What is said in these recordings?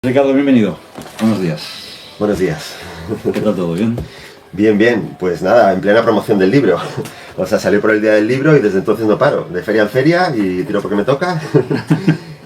Ricardo, bienvenido. Buenos días. Buenos días. ¿Qué tal todo? ¿Bien? Bien, bien. Pues nada, en plena promoción del libro. O sea, salí por el día del libro y desde entonces no paro. De feria en feria y tiro porque me toca.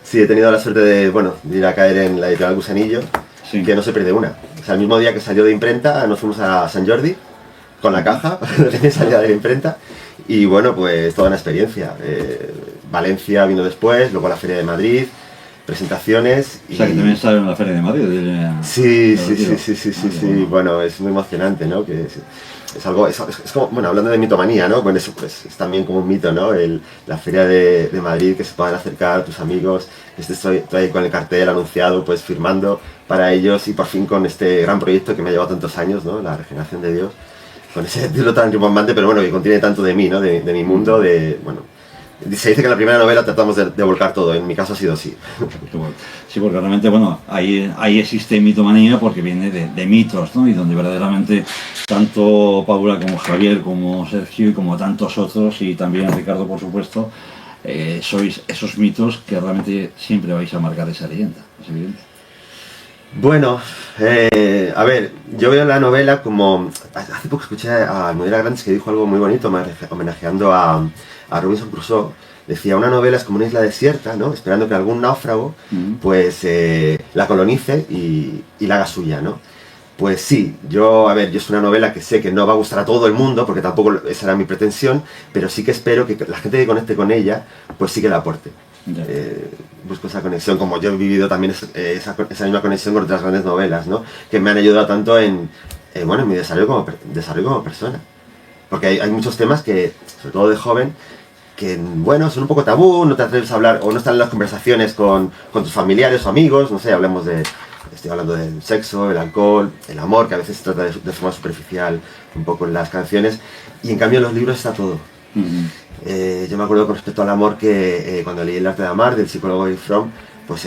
Sí, he tenido la suerte de ir a caer en la editorial Gusanillo, sí, que no se pierde una. O sea, el mismo día que salió de imprenta nos fuimos a San Jordi con la caja, recién salida de la imprenta. Y bueno, pues toda una experiencia. Valencia vino después, luego la Feria de Madrid, presentaciones. O sea, que también sale en la Feria de Madrid. Sí. Bueno, es muy emocionante, ¿no? Que es algo, es como, bueno, hablando de mitomanía, ¿no? Bueno, eso pues es también como un mito, ¿no? La Feria de Madrid, que se puedan acercar tus amigos, estoy ahí con el cartel anunciado, pues firmando para ellos y por fin con este gran proyecto que me ha llevado tantos años, ¿no? La regeneración de Dios, con ese título tan rimbombante, pero bueno, que contiene tanto de mí, ¿no? De mi mundo, se dice que en la primera novela tratamos de volcar todo, en mi caso ha sido así. Sí, porque realmente, ahí existe mitomanía porque viene de mitos, ¿no? Y donde verdaderamente tanto Paula como Javier, como Sergio y como tantos otros, y también Ricardo, por supuesto, sois esos mitos que realmente siempre vais a marcar esa leyenda, es evidente. Bueno, a ver, yo veo la novela como... Hace poco escuché a Almudena Grandes que dijo algo muy bonito, homenajeando a Robinson Crusoe. Decía, una novela es como una isla desierta, ¿no? Esperando que algún náufrago, pues, la colonice y la haga suya, ¿no? Pues sí, yo es una novela que sé que no va a gustar a todo el mundo, porque tampoco esa era mi pretensión, pero sí que espero que la gente que conecte con ella, pues sí que la aporte. Busco esa conexión, como yo he vivido también esa misma conexión con otras grandes novelas, ¿no? Que me han ayudado tanto en mi desarrollo como persona. Porque hay muchos temas que, sobre todo de joven, que son un poco tabú, no te atreves a hablar, o no están en las conversaciones con tus familiares o amigos, no sé, estoy hablando del sexo, el alcohol, el amor, que a veces se trata de forma superficial un poco en las canciones, y en cambio en los libros está todo. Yo me acuerdo con respecto al amor que cuando leí El arte de amar del psicólogo Erich Fromm, pues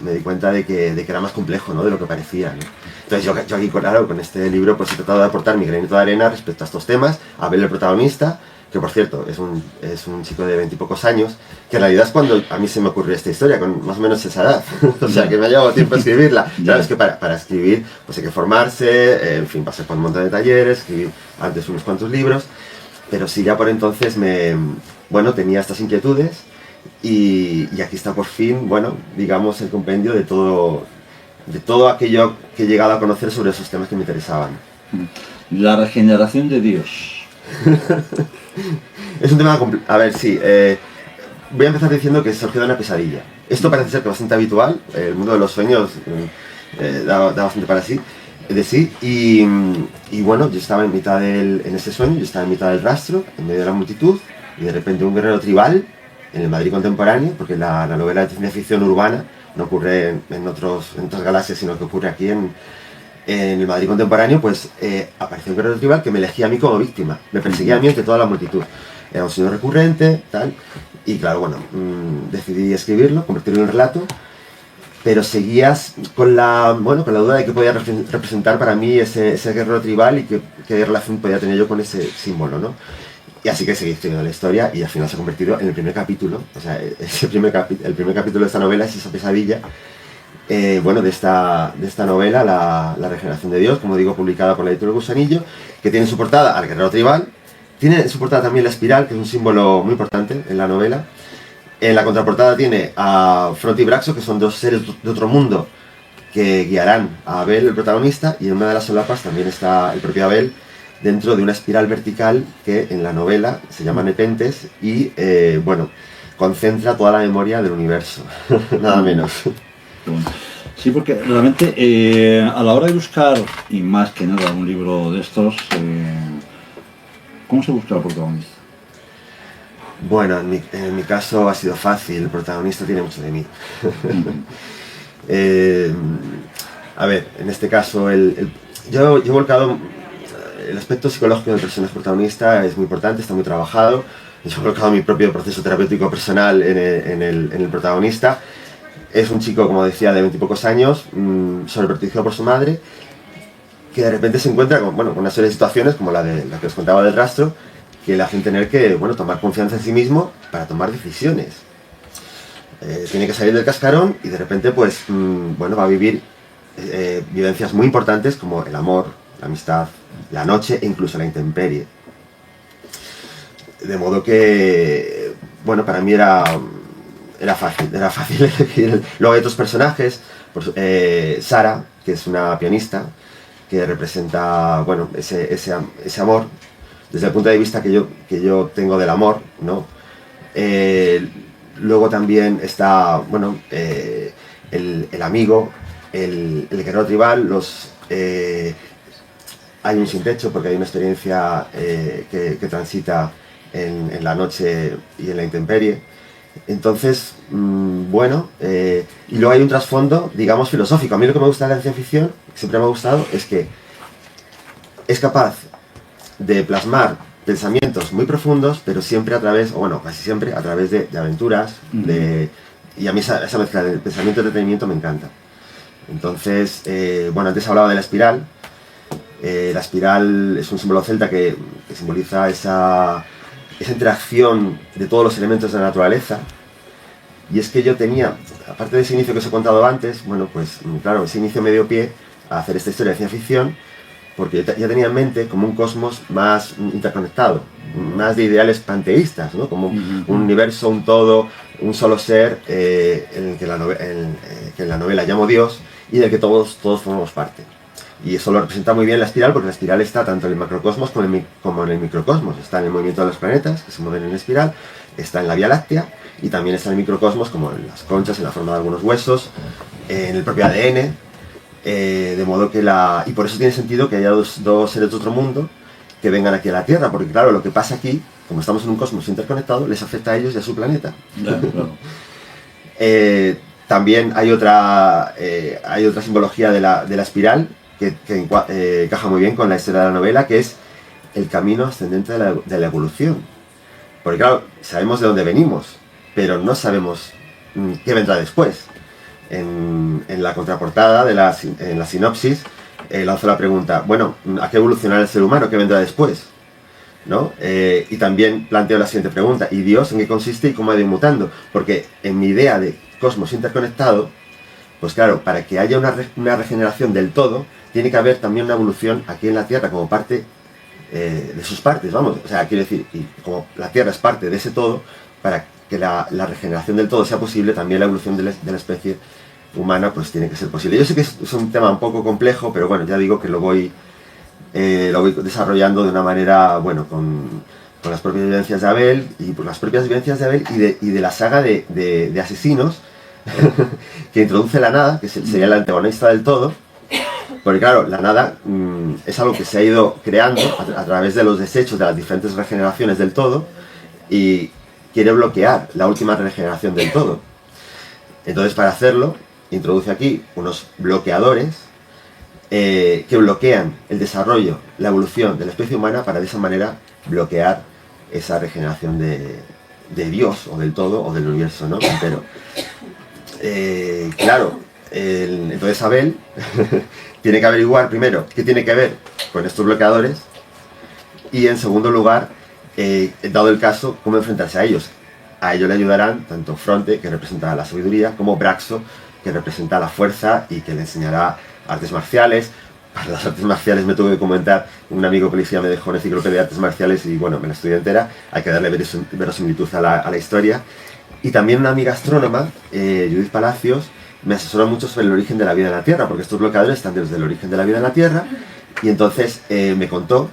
me di cuenta de que era más complejo, ¿no? De lo que parecía, ¿no? Entonces yo aquí, claro, con este libro pues he tratado de aportar mi granito de arena respecto a estos temas, a ver el protagonista, que por cierto es un chico de 20 y pocos años, que en realidad es cuando a mí se me ocurrió esta historia, con más o menos esa edad. O sea, que me ha llevado tiempo a escribirla. Claro, es que para escribir pues hay que formarse, en fin, pasar por un montón de talleres, escribir antes unos cuantos libros, pero sí, ya por entonces tenía estas inquietudes y aquí está por fin, digamos, el compendio de todo aquello que he llegado a conocer sobre esos temas que me interesaban. La regeneración de Dios. Es un tema complicado. A ver, sí. Voy a empezar diciendo que surgió de una pesadilla. Esto parece ser que bastante habitual. El mundo de los sueños da bastante para sí. Y bueno, yo estaba en ese sueño, yo estaba en mitad del rastro, en medio de la multitud, y de repente un guerrero tribal en el Madrid contemporáneo, porque la novela de ciencia ficción urbana no ocurre en otras galaxias, sino que ocurre aquí en el Madrid contemporáneo, pues apareció un guerrero tribal que me elegía a mí como víctima, me perseguía a mí entre toda la multitud. Era un sueño recurrente, tal, y claro, decidí escribirlo, convertirlo en un relato, pero seguías con la duda de qué podía representar para mí ese guerrero tribal y qué relación podía tener yo con ese símbolo, ¿no? Y así que seguí escribiendo la historia y al final se ha convertido en el primer capítulo. O sea, el primer capítulo de esta novela es esa pesadilla, de esta novela, la regeneración de Dios, como digo, publicada por la editorial Gusanillo, que tiene en su portada al guerrero tribal, tiene en su portada también la espiral, que es un símbolo muy importante en la novela. En la contraportada tiene a Fronte y Braxo, que son dos seres de otro mundo que guiarán a Abel, el protagonista, y en una de las solapas también está el propio Abel, dentro de una espiral vertical que en la novela se llama Nepentes y, concentra toda la memoria del universo, nada menos. Sí, porque realmente a la hora de buscar, y más que nada un libro de estos, ¿cómo se busca el protagonista? Bueno, en mi caso ha sido fácil, el protagonista tiene mucho de mí. A ver, en este caso yo he volcado el aspecto psicológico del personaje protagonista, es muy importante, está muy trabajado. Yo he volcado mi propio proceso terapéutico personal en el protagonista. Es un chico, como decía, de 20 y pocos años, sobreprotegido por su madre, que de repente se encuentra con una serie de situaciones, como la que os contaba del rastro, que le hacen tener que tomar confianza en sí mismo para tomar decisiones. tiene que salir del cascarón y de repente pues bueno, va a vivir vivencias muy importantes como el amor, la amistad, la noche e incluso la intemperie. De modo que, bueno, para mí era fácil elegir. Luego hay otros personajes, Sara, que es una pianista, que representa, bueno, ese amor, desde el punto de vista que yo tengo del amor, ¿no? Luego también está, bueno, el amigo, el guerrero tribal, hay un sin techo porque hay una experiencia que transita en la noche y en la intemperie. Entonces, bueno, y luego hay un trasfondo, digamos, filosófico. A mí lo que me gusta de la ciencia ficción, que siempre me ha gustado, es que es capaz de plasmar pensamientos muy profundos, pero siempre a través, o bueno, casi siempre a través de aventuras, y a mí esa mezcla de pensamiento y entretenimiento me encanta. Entonces, bueno, antes hablaba de la espiral. La espiral es un símbolo celta que simboliza esa interacción de todos los elementos de la naturaleza. Y es que yo tenía, aparte de ese inicio que os he contado antes, bueno, pues claro, ese inicio me dio pie a hacer esta historia de ciencia ficción, porque ya tenía en mente como un cosmos más interconectado, más de ideales panteístas, ¿no? Como un universo, un todo, un solo ser, en el que en la novela llamo Dios y del que todos formamos parte. Y eso lo representa muy bien la espiral, porque la espiral está tanto en el macrocosmos como en el microcosmos. Está en el movimiento de los planetas, que se mueven en espiral, está en la Vía Láctea, y también está en el microcosmos, como en las conchas, en la forma de algunos huesos, en el propio ADN, de modo que y por eso tiene sentido que haya dos seres de otro mundo que vengan aquí a la Tierra, porque claro, lo que pasa aquí, como estamos en un cosmos interconectado, les afecta a ellos y a su planeta. Claro. También hay otra simbología de la espiral, que encaja muy bien con la historia de la novela, que es el camino ascendente de la evolución. Porque claro, sabemos de dónde venimos, pero no sabemos qué vendrá después. En la contraportada, en la sinopsis, lanzo la pregunta, bueno, ¿a qué evolucionará el ser humano? ¿Qué vendrá después? ¿No? Y también planteo la siguiente pregunta, ¿y Dios en qué consiste y cómo ha ido mutando? Porque en mi idea de cosmos interconectado, pues claro, para que haya una regeneración del todo, tiene que haber también una evolución aquí en la Tierra como parte de sus partes, vamos. O sea, quiero decir, y como la Tierra es parte de ese todo, para que la regeneración del todo sea posible, también la evolución de la especie humana pues tiene que ser posible. Yo sé que es un tema un poco complejo, pero bueno, ya digo que lo voy desarrollando de una manera, bueno, con las propias vivencias de Abel, y por las propias vivencias de Abel y de la saga de asesinos que introduce la nada, que sería el antagonista del todo. Porque claro, la nada es algo que se ha ido creando a través de los desechos de las diferentes regeneraciones del todo y quiere bloquear la última regeneración del todo. Entonces, para hacerlo, introduce aquí unos bloqueadores que bloquean el desarrollo, la evolución de la especie humana para de esa manera bloquear esa regeneración de Dios o del todo o del universo, ¿no? Entero. Claro, entonces Abel tiene que averiguar primero qué tiene que ver con estos bloqueadores y en segundo lugar, dado el caso, cómo enfrentarse a ellos. A ello le ayudarán tanto Fronte, que representa la sabiduría, como Braxo, que representa la fuerza y que le enseñará artes marciales. Para las artes marciales me tuve que comentar, un amigo policía me dejó una enciclopedia de artes marciales y bueno, me la estudié entera, hay que darle verosimilitud a la historia. Y también una amiga astrónoma, Judith Palacios, me asesoró mucho sobre el origen de la vida en la Tierra, porque estos bloqueadores están desde el origen de la vida en la Tierra, y entonces me contó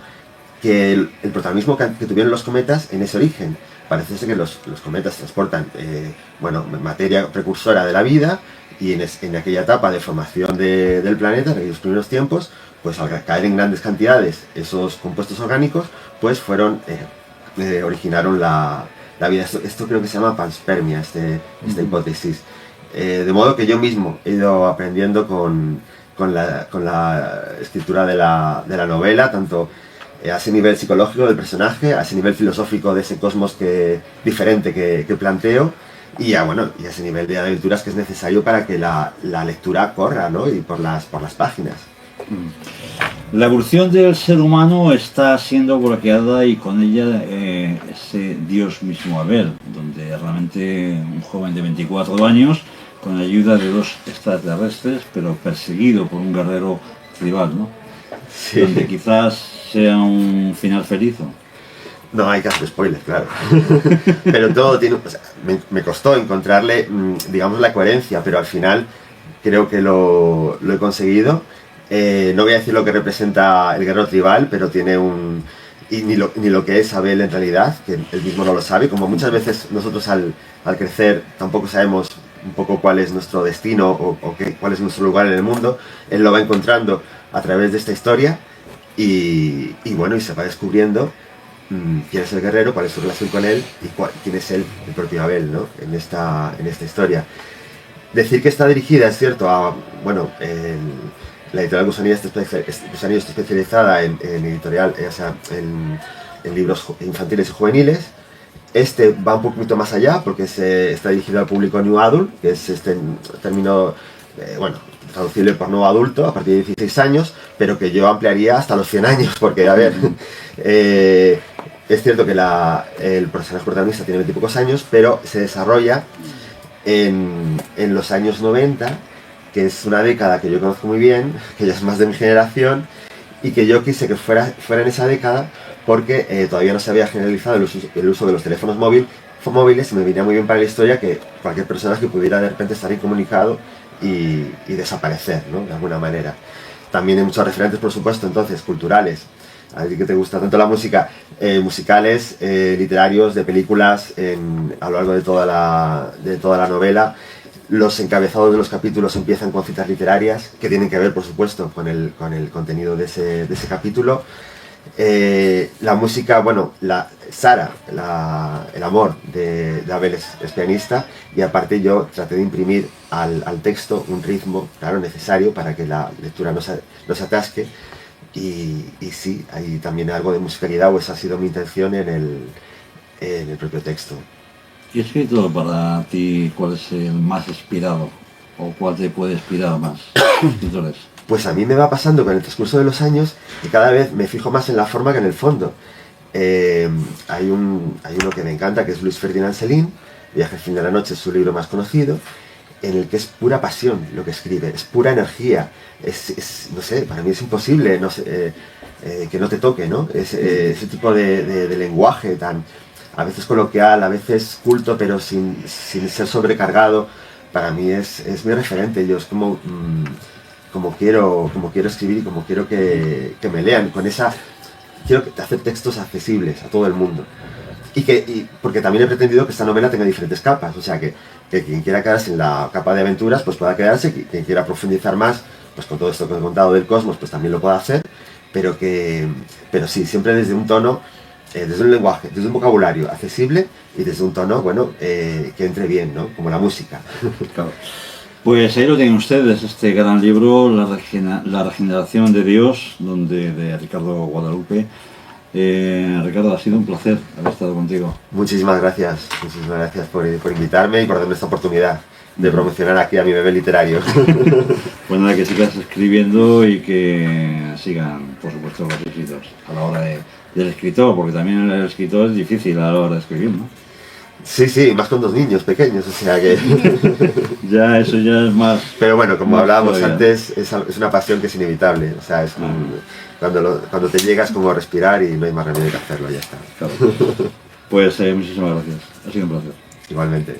que el protagonismo que tuvieron los cometas en ese origen. Parece ser que los cometas transportan bueno, materia precursora de la vida, y en aquella etapa de formación del planeta, en aquellos primeros tiempos, pues al caer en grandes cantidades esos compuestos orgánicos, pues originaron la vida. Esto creo que se llama panspermia, esta hipótesis. De modo que yo mismo he ido aprendiendo con la escritura de la novela, tanto a ese nivel psicológico del personaje, a ese nivel filosófico de ese cosmos diferente que planteo, y a ese nivel de aventuras que es necesario para que la lectura corra, ¿no? Y por las páginas. La evolución del ser humano está siendo bloqueada y con ella ese Dios mismo Abel, donde realmente un joven de 24 años, con ayuda de dos extraterrestres, pero perseguido por un guerrero tribal, ¿no? Sí. Donde quizás sea un final feliz. No hay que hacer spoilers, claro. Pero todo tiene... O sea, me costó encontrarle, digamos, la coherencia, pero al final creo que lo he conseguido. No voy a decir lo que representa el guerrero tribal, pero tiene un... Y ni lo que es Abel en realidad, que él mismo no lo sabe. Como muchas veces nosotros al crecer tampoco sabemos un poco cuál es nuestro destino o cuál es nuestro lugar en el mundo, él lo va encontrando a través de esta historia y bueno, y se va descubriendo quién es el guerrero, cuál es su relación con él y quién es él, el propio Abel, ¿no? En esta historia. Decir que está dirigida, es cierto, a, bueno, la editorial Gusanillo está especializada en editorial, o sea, en libros infantiles y juveniles. Este va un poquito más allá porque está dirigido al público New Adult, que es este término, bueno, traducible por nuevo adulto a partir de 16 años, pero que yo ampliaría hasta los 100 años, porque, a ver, es cierto que el personaje protagonista tiene 20 y pocos años, pero se desarrolla en los años 90, que es una década que yo conozco muy bien, que ya es más de mi generación, y que yo quise que fuera en esa década porque todavía no se había generalizado el uso de los teléfonos móviles y me venía muy bien para la historia que cualquier personaje pudiera de repente estar incomunicado y desaparecer, ¿no? De alguna manera. También hay muchos referentes, por supuesto, entonces, culturales. A ti que te gusta tanto la música, musicales, literarios, de películas, a lo largo de toda la novela. Los encabezados de los capítulos empiezan con citas literarias, que tienen que ver, por supuesto, con el contenido de ese capítulo. La música, bueno, Sara, el amor de Abel es pianista, y aparte yo traté de imprimir al texto un ritmo, claro, necesario para que la lectura no se atasque. Y sí, hay también algo de musicalidad, o esa ha sido mi intención en el propio texto. ¿Y escrito para ti cuál es el más inspirado? ¿O cuál te puede inspirar más? Escritores. Pues a mí me va pasando con el transcurso de los años que cada vez me fijo más en la forma que en el fondo. Hay uno que me encanta, que es Luis Ferdinand Celine, Viaje al fin de la noche, es su libro más conocido, en el que es pura pasión lo que escribe, es pura energía, no sé, para mí es imposible no sé, que no te toque, ¿no? Ese tipo de lenguaje tan, a veces coloquial, a veces culto, pero sin ser sobrecargado, para mí es mi referente. Yo es como quiero escribir y como quiero que me lean, quiero hacer textos accesibles a todo el mundo. Porque también he pretendido que esta novela tenga diferentes capas, o sea que quien quiera quedarse en la capa de aventuras pues pueda quedarse, quien quiera profundizar más pues con todo esto que he contado del cosmos pues también lo pueda hacer, pero sí, siempre desde un tono, desde un lenguaje, desde un vocabulario accesible y desde un tono, bueno, que entre bien, ¿no? Como la música. Claro. Pues ahí lo tienen ustedes, este gran libro, La regeneración de Dios, de Ricardo Guadalupe. Ricardo, ha sido un placer haber estado contigo. Muchísimas gracias por invitarme y por darme esta oportunidad de promocionar aquí a mi bebé literario. Pues nada, que sigas escribiendo y que sigan, por supuesto, los éxitos a la hora del escritor, porque también el escritor es difícil a la hora de escribir, ¿no? Sí, más con 2 niños pequeños, o sea que... Eso ya es más... Pero bueno, como hablábamos todavía. Antes, es una pasión que es inevitable, o sea, es cuando te llegas como a respirar y no hay más remedio que hacerlo, ya está. Claro. Pues muchísimas gracias, ha sido un placer. Igualmente.